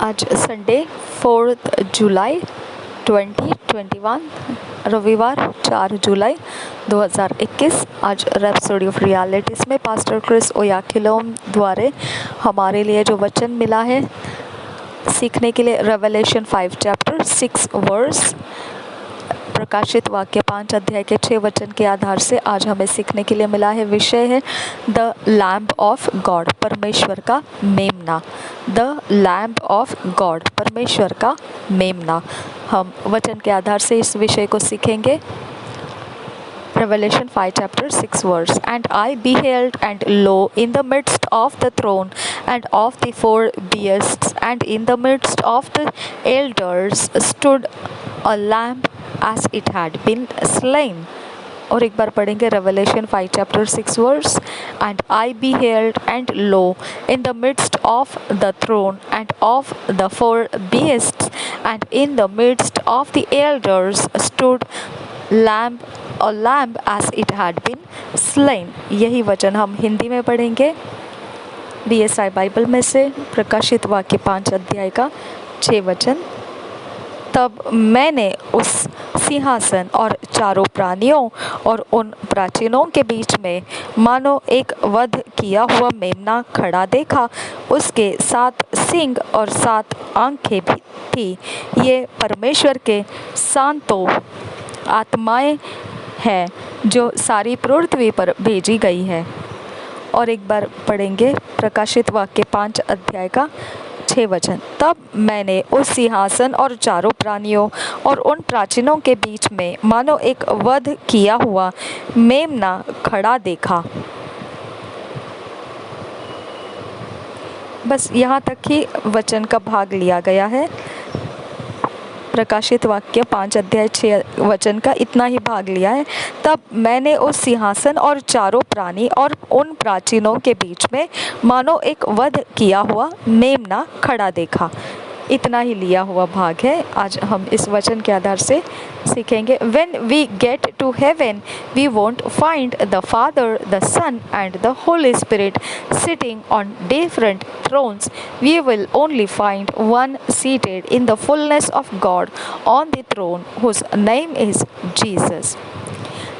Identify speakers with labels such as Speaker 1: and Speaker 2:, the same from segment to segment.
Speaker 1: आज संडे 4 जुलाई 2021 रविवार 4 जुलाई 2021। आज रैप्सोडी ऑफ रियलिटीज़ में पास्टर क्रिस ओयाखिलोम द्वारा हमारे लिए जो वचन मिला है सीखने के लिए, रेवलेशन 5 चैप्टर 6 वर्स, प्रकाशित वाक्य 5 अध्याय के 6 वचन के आधार से आज हमें सीखने के लिए मिला है। विषय है द लैम्ब ऑफ गॉड, परमेश्वर का मेमना। द लैम्ब ऑफ गॉड, परमेश्वर का मेमना। हम वचन के आधार से इस विषय को सीखेंगे। Revelation 5 chapter 6 verse, and I beheld, and lo, in the midst of the throne and of the four beasts and in the midst of the elders stood a lamb as it had been slain. और एक बार पढ़ेंगे revelation 5 chapter 6 verse, and I beheld, and lo, in the midst of the throne and of the four beasts and in the midst of the elders stood a lamb as it had been slain। यही वचन हम हिंदी में पढ़ेंगे BSI Bible में से, प्रकाशित वाक्य 5 अध्याय का 6 वचन। तब मैंने उस सिंहासन और चारों प्राणियों और उन प्राचीनों के बीच में मानो एक वध किया हुआ मेमना खड़ा देखा। उसके 7 सींग और 7 आंखें भी थी। ये परमेश्वर के शांतों आत्माएं हैं जो सारी पृथ्वी पर भेजी गई है। और एक बार पढ़ेंगे प्रकाशित वाक्य 5 अध्याय का 6 वचन। तब मैंने उस सिंहासन और चारों प्राणियों और उन प्राचीनों के बीच में मानो एक वध किया हुआ मेमना खड़ा देखा। बस यहाँ तक ही वचन का भाग लिया गया है। प्रकाशित वाक्य 5 अध्याय 6 वचन का इतना ही भाग लिया है। तब मैंने उस सिंहासन और चारों प्राणी और उन प्राचीनों के बीच में मानो एक वध किया हुआ मेमना खड़ा देखा। इतना ही लिया हुआ भाग है। आज हम इस वचन के आधार से सीखेंगे। When we get to heaven, we won't find the Father, the Son and the Holy Spirit sitting on different thrones. We will only find one seated in the fullness of God on the throne, whose name is Jesus.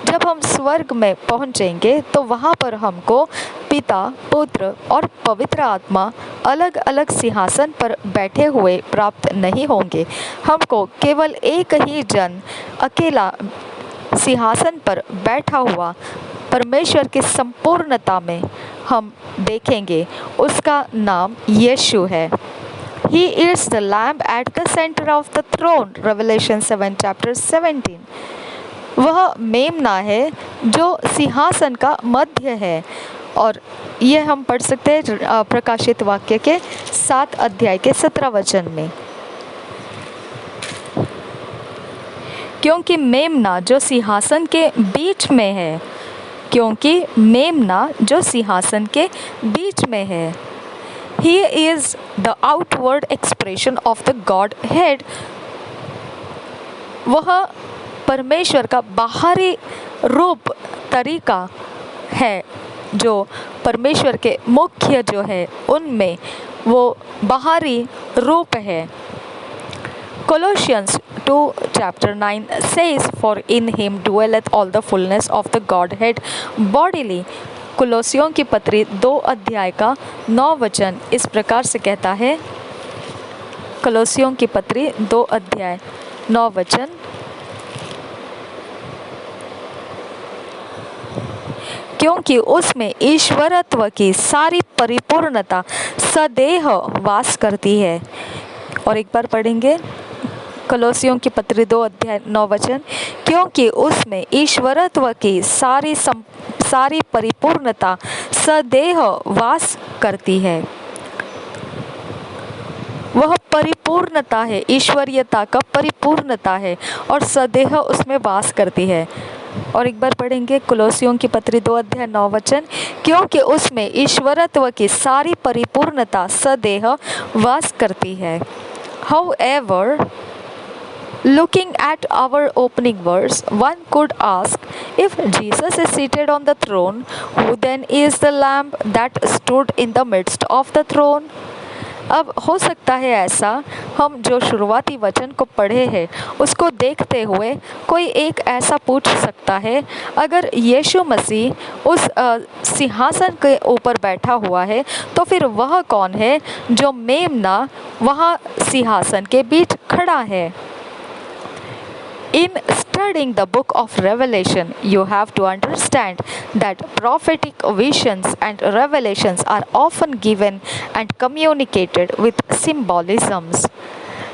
Speaker 1: जब हम स्वर्ग में पहुंचेंगे तो वहां पर हमको पिता, पुत्र और पवित्र आत्मा अलग अलग सिंहासन पर बैठे हुए प्राप्त नहीं होंगे। हमको केवल एक ही जन अकेला सिंहासन पर बैठा हुआ परमेश्वर की संपूर्णता में हम देखेंगे। उसका नाम यीशु है। He is the lamb at the center of the throne, Revelation 7 chapter 17। वह मेमना है जो सिंहासन का मध्य है। और ये हम पढ़ सकते हैं प्रकाशित वाक्य के 7 अध्याय के 17 वचन में। क्योंकि मेमना जो सिंहासन के बीच में है, क्योंकि मेमना जो सिंहासन के बीच में है। He is the outward expression of the Godhead। वह परमेश्वर का बाहरी रूप तरीका है, जो परमेश्वर के मुख्य जो है उनमें वो बाहरी रूप है। Colossians 2 chapter 9 says, For in him dwelleth all the fullness of the Godhead bodily। कुलोसियों की पत्री 2 अध्याय का 9 वचन इस प्रकार से कहता है। कुलोसियों की पत्री 2 अध्याय 9 वचन, क्योंकि उसमें ईश्वरत्व की सारी परिपूर्णता सदैव वास करती है। और एक बार पढ़ेंगे कलोसियों की पत्री 2 अध्याय 9 वचन, क्योंकि उसमें ईश्वरत्व की सारी परिपूर्णता सदैव वास करती है। वह परिपूर्णता है, ईश्वरीयता का परिपूर्णता है और सदैव उसमें वास करती है। और एक बार पढ़ेंगे कुलोसियों की पत्री 2 अध्याय 9 वचन, क्योंकि उसमें ईश्वरत्व की सारी परिपूर्णता सदैव वास करती है। However, looking at our opening verse, one could ask, if Jesus is seated on the throne, who then is the lamb that stood in the midst of the throne? अब हो सकता है ऐसा, हम जो शुरुआती वचन को पढ़े हैं उसको देखते हुए कोई एक ऐसा पूछ सकता है, अगर यीशु मसीह उस सिंहासन के ऊपर बैठा हुआ है तो फिर वह कौन है जो मेमना वहाँ सिंहासन के बीच खड़ा है? In studying the book of Revelation, you have to understand that prophetic visions and revelations are often given and communicated with symbolisms.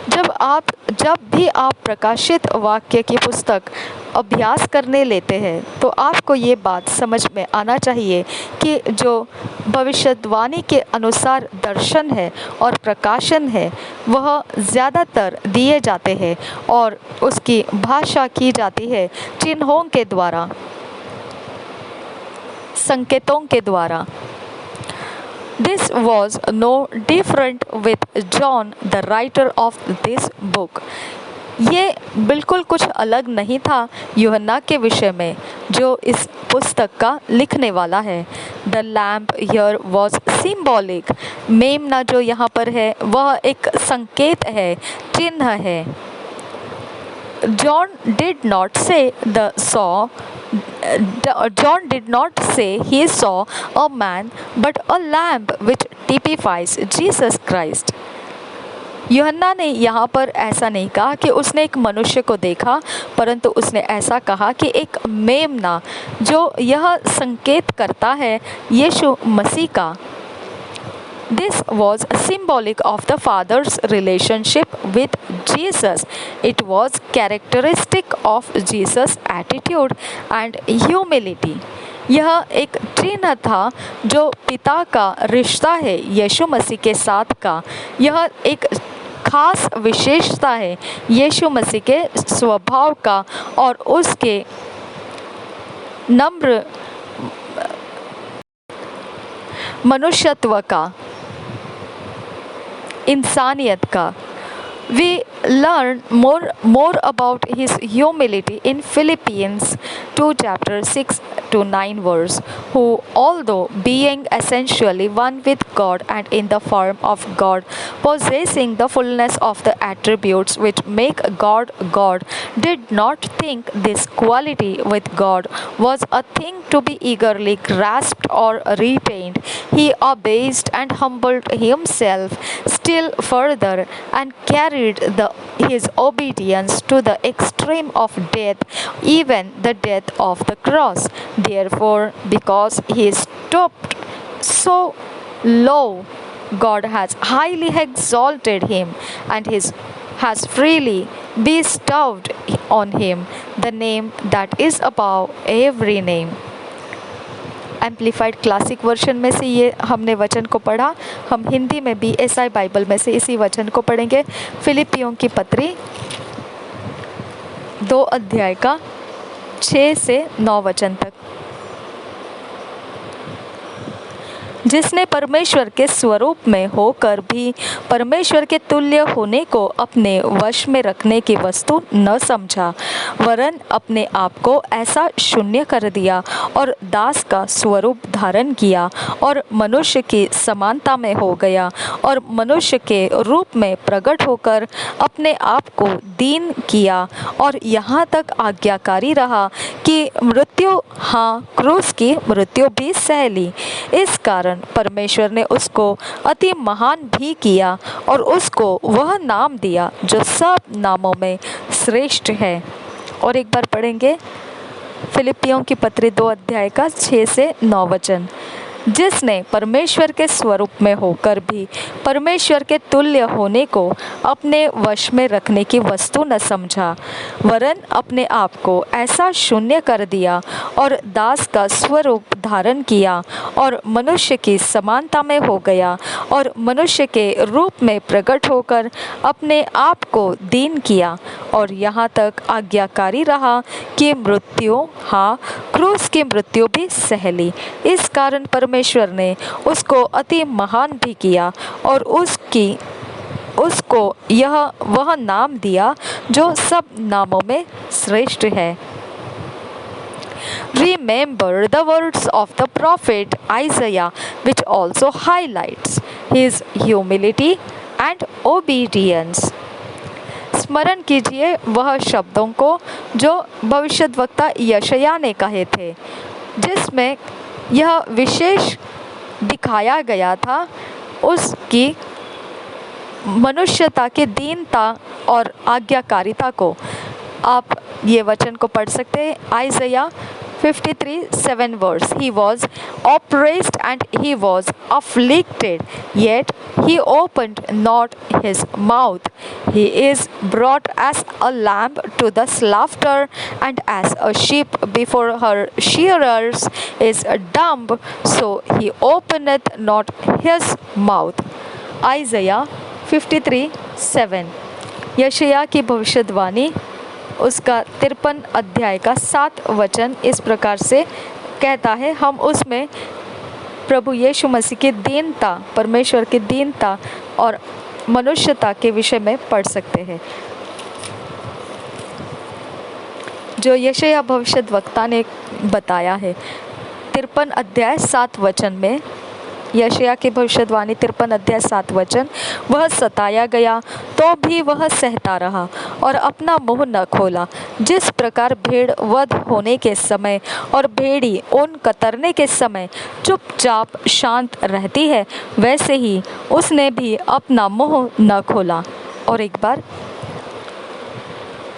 Speaker 1: जब भी आप प्रकाशित वाक्य की पुस्तक अभ्यास करने लेते हैं तो आपको ये बात समझ में आना चाहिए कि जो भविष्यवाणी के अनुसार दर्शन है और प्रकाशन है वह ज़्यादातर दिए जाते हैं और उसकी भाषा की जाती है चिन्हों के द्वारा, संकेतों के द्वारा। This was no different with John, the writer of this book. ये बिल्कुल कुछ अलग नहीं था यूहन्ना के विषय में जो इस पुस्तक का लिखने वाला है। The lamp here was symbolic. मेमना जो यहाँ पर है वह एक संकेत है, चिन्ह है। John did not say he saw a man, but a lamp which typifies Jesus Christ. यूहन्ना ने यहाँ पर ऐसा नहीं कहा कि उसने एक मनुष्य को देखा, परंतु उसने ऐसा कहा कि एक मेमना जो यह संकेत करता है यीशु मसीह का। This was symbolic of the Father's relationship with Jesus. It was characteristic of Jesus' attitude and humility. यह एक चिन्ह था जो पिता का रिश्ता है यीशु मसीह के साथ का। यह एक खास विशेषता है यीशु मसीह के स्वभाव का और उसके नम्र मनुष्यत्व का, इंसानियत का। We learn more about his humility in Philippians 2 chapter 6 to 9 verse, who although being essentially one with God and in the form of God, possessing the fullness of the attributes which make God God, did not think this quality with God was a thing to be eagerly grasped or retained. He abased and humbled himself still further and carried his obedience to the extreme of death, even the death of the cross. Therefore, because he stooped so low, God has highly exalted him and has freely bestowed on him the name that is above every name. Amplified classic version में से ये हमने वचन को पढ़ा। हम हिंदी में BSI Bible में से इसी वचन को पढ़ेंगे। फिलिपियों की पत्री 2 अध्याय का 6 से 9 वचन तक। जिसने परमेश्वर के स्वरूप में होकर भी परमेश्वर के तुल्य होने को अपने वश में रखने की वस्तु न समझा, वरन अपने आप को ऐसा शून्य कर दिया और दास का स्वरूप धारण किया और मनुष्य की समानता में हो गया और मनुष्य के रूप में प्रकट होकर अपने आप को दीन किया और यहाँ तक आज्ञाकारी रहा कि मृत्यु, हाँ क्रूस की मृत्यु भी सह ली। इस कारण परमेश्वर ने उसको अति महान भी किया और उसको वह नाम दिया जो सब नामों में श्रेष्ठ है। और एक बार पढ़ेंगे फिलिपियों की पत्री 2 अध्याय का 6 से 9 वचन। जिसने परमेश्वर के स्वरूप में होकर भी परमेश्वर के तुल्य होने को अपने वश में रखने की वस्तु न समझा, वरन अपने आप को ऐसा शून्य कर दिया और दास का स्वरूप धारण किया और मनुष्य की समानता में हो गया और मनुष्य के रूप में प्रकट होकर अपने आप को दीन किया और यहाँ तक आज्ञाकारी रहा कि मृत्यु, हाँ क्रूस की मृत्यु भी सह ली। इस कारण परमेश्वर ने उसको अति महान भी किया और उसको यह वह नाम दिया जो सब नामों में श्रेष्ठ है। Remember the words of the prophet Isaiah, which also highlights his humility and obedience. स्मरण कीजिए वह शब्दों को जो भविष्यद्वक्ता यशायाह ने कहे थे, जिसमें यह विशेष दिखाया गया था उसकी मनुष्यता की दीनता और आज्ञाकारिता को। आप ये वचन को पढ़ सकते हैं। आइज़ाया 53:7 verse. He was oppressed and he was afflicted, yet he opened not his mouth. He is brought as a lamb to the slaughter, and as a sheep before her shearers is dumb, so he openeth not his mouth. आइज़ाया 53:7 यशायाह की भविष्यवाणी, उसका 53 अध्याय का 7 वचन इस प्रकार से कहता है। हम उसमें प्रभु यीशु मसीह की दीनता, परमेश्वर की दीनता और मनुष्यता के विषय में पढ़ सकते हैं, जो यशायाह भविष्यद्वक्ता ने बताया है। 53 अध्याय 7 वचन में यशायाह की भविष्यवाणी 53 अध्याय 7 वचन, वह सताया गया तो भी वह सहता रहा और अपना मुंह न खोला। जिस प्रकार भेड़ वध होने के समय और भेड़ी ऊन कतरने के समय चुपचाप शांत रहती है, वैसे ही उसने भी अपना मुंह न खोला। और एक बार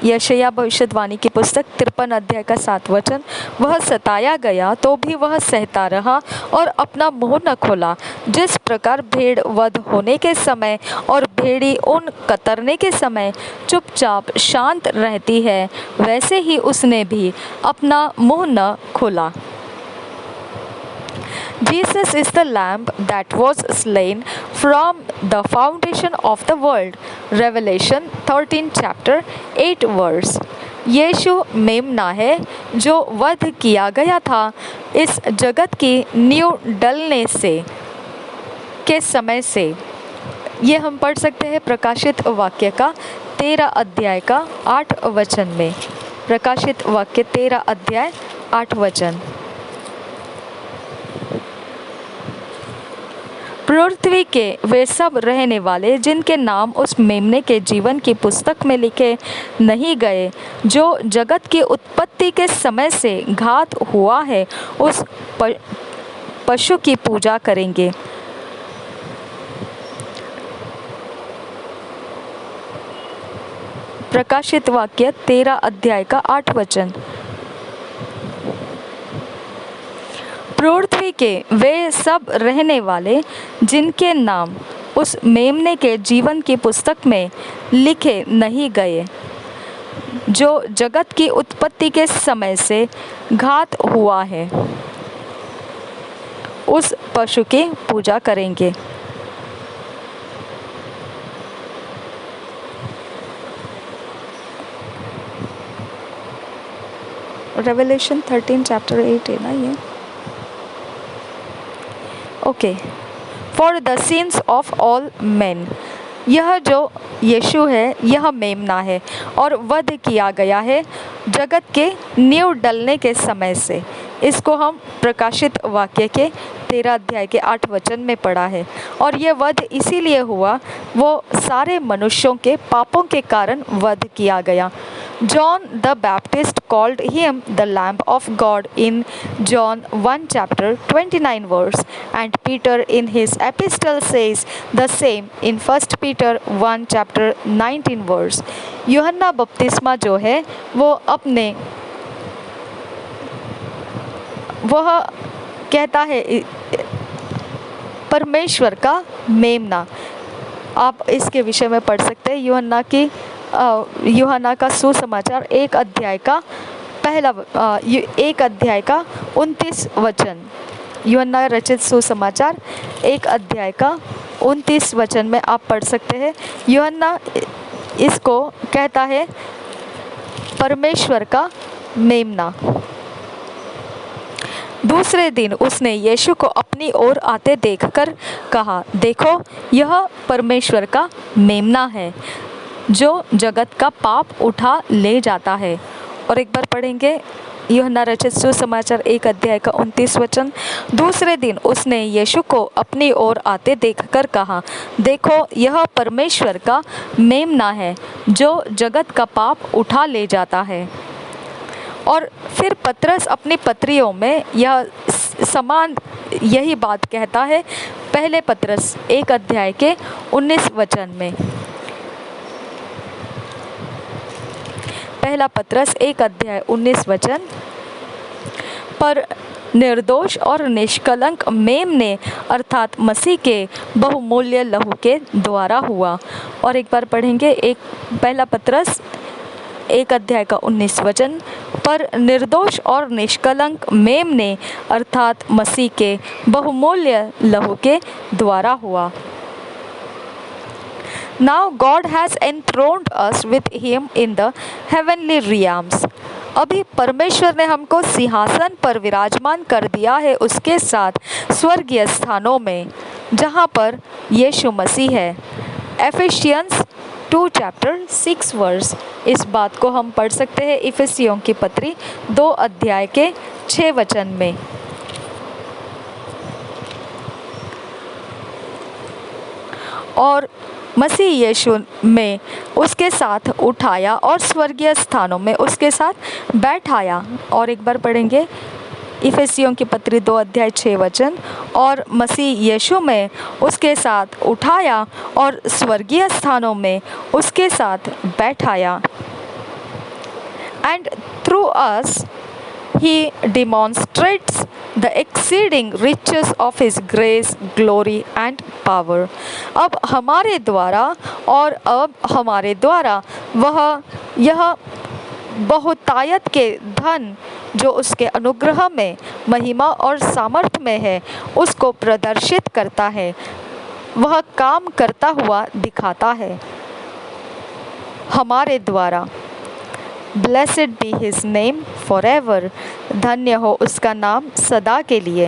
Speaker 1: यशायाह भविष्यवाणी की पुस्तक 53 अध्याय का 7 वचन, वह सताया गया तो भी वह सहता रहा और अपना मुंह न खोला। जिस प्रकार भेड़ वध होने के समय और भेड़ी ऊन कतरने के समय चुपचाप शांत रहती है, वैसे ही उसने भी अपना मुंह न खोला। Jesus is the lamb that was slain from the foundation of the world. Revelation 13 chapter 8 verse. यीशु मेमना है जो वध किया गया था इस जगत की नींव डलने से के समय से। ये हम पढ़ सकते हैं प्रकाशित वाक्य का 13 अध्याय का 8 वचन में। प्रकाशित वाक्य 13 अध्याय 8 वचन। पृथ्वी के वे सब रहने वाले जिनके नाम उस मेमने के जीवन की पुस्तक में लिखे नहीं गए, जो जगत की उत्पत्ति के समय से घात हुआ है, उस पशु की पूजा करेंगे। प्रकाशित वाक्य 13 अध्याय का 8 वचन। पृथ्वी के वे सब रहने वाले जिनके नाम उस मेमने के जीवन की पुस्तक में लिखे नहीं गए, जो जगत की उत्पत्ति के समय से घात हुआ है, उस पशु की पूजा करेंगे। रेवलेशन 13 चैप्टर 8 है ना ये। Okay, for the sins of all man. यह जो यीशु है यह मेमना है और वध किया गया है जगत के नींव डलने के समय से। इसको हम प्रकाशित वाक्य के 13 अध्याय के 8 वचन में पढ़ा है। और यह वध इसीलिए हुआ, वो सारे मनुष्यों के पापों के कारण वध किया गया। John the Baptist called him the Lamb of God in John 1 chapter 29 verse, and Peter in his epistle says the same in 1 Peter 1 chapter 19 verse. यूहन्ना बपतिस्मा जो है वह कहता है परमेश्वर का मेमना। आप इसके विषय में पढ़ सकते हैं यूहन्ना का सुसमाचार 1 अध्याय का 29 वचन। यूहन्ना रचित सुसमाचार 1 अध्याय का 29 वचन में आप पढ़ सकते हैं। यूहन्ना इसको कहता है परमेश्वर का मेमना। दूसरे दिन उसने यीशु को अपनी ओर आते देखकर कहा, देखो यह परमेश्वर का मेमना है जो जगत का पाप उठा ले जाता है। और एक बार पढ़ेंगे यूहन्ना रचित सुसमाचार 1 अध्याय का 29 वचन। दूसरे दिन उसने यीशु को अपनी ओर आते देखकर कहा, देखो यह परमेश्वर का मेमना है जो जगत का पाप उठा ले जाता है। और फिर पतरस अपनी पत्रियों में यह समान यही बात कहता है पहले पतरस 1 अध्याय के 19 वचन में। पहला पतरस 1 अध्याय 19 वचन, पर निर्दोष और निष्कलंक मेमने अर्थात मसीह के बहुमूल्य लहू के द्वारा हुआ। और एक बार पढ़ेंगे, एक पहला पतरस 1 अध्याय का 19 वचन, पर निर्दोष और निष्कलंक मेमने अर्थात मसीह के बहुमूल्य लहू के द्वारा हुआ। Now God has enthroned us with him in the heavenly realms. अभी परमेश्वर ने हमको सिंहासन पर विराजमान कर दिया है उसके साथ स्वर्गीय स्थानों में, जहाँ पर यीशु मसीह है। Ephesians 2 chapter 6 verse. इस बात को हम पढ़ सकते हैं इफिसियों की पत्री 2 अध्याय के 6 वचन में। और मसीह यीशु में उसके साथ उठाया और स्वर्गीय स्थानों में उसके साथ बैठाया। और एक बार पढ़ेंगे इफिसियों की पत्री 2 अध्याय 6 वचन, और मसीह यीशु में उसके साथ उठाया और स्वर्गीय स्थानों में उसके साथ बैठाया। And through us he demonstrates the exceeding riches of his grace, glory and power. अब हमारे द्वारा वह यह बहुतायत के धन जो उसके अनुग्रह में, महिमा और सामर्थ्य में है, उसको प्रदर्शित करता है, वह काम करता हुआ दिखाता है हमारे द्वारा। Blessed be his name forever. धन्य हो उसका नाम सदा के लिए।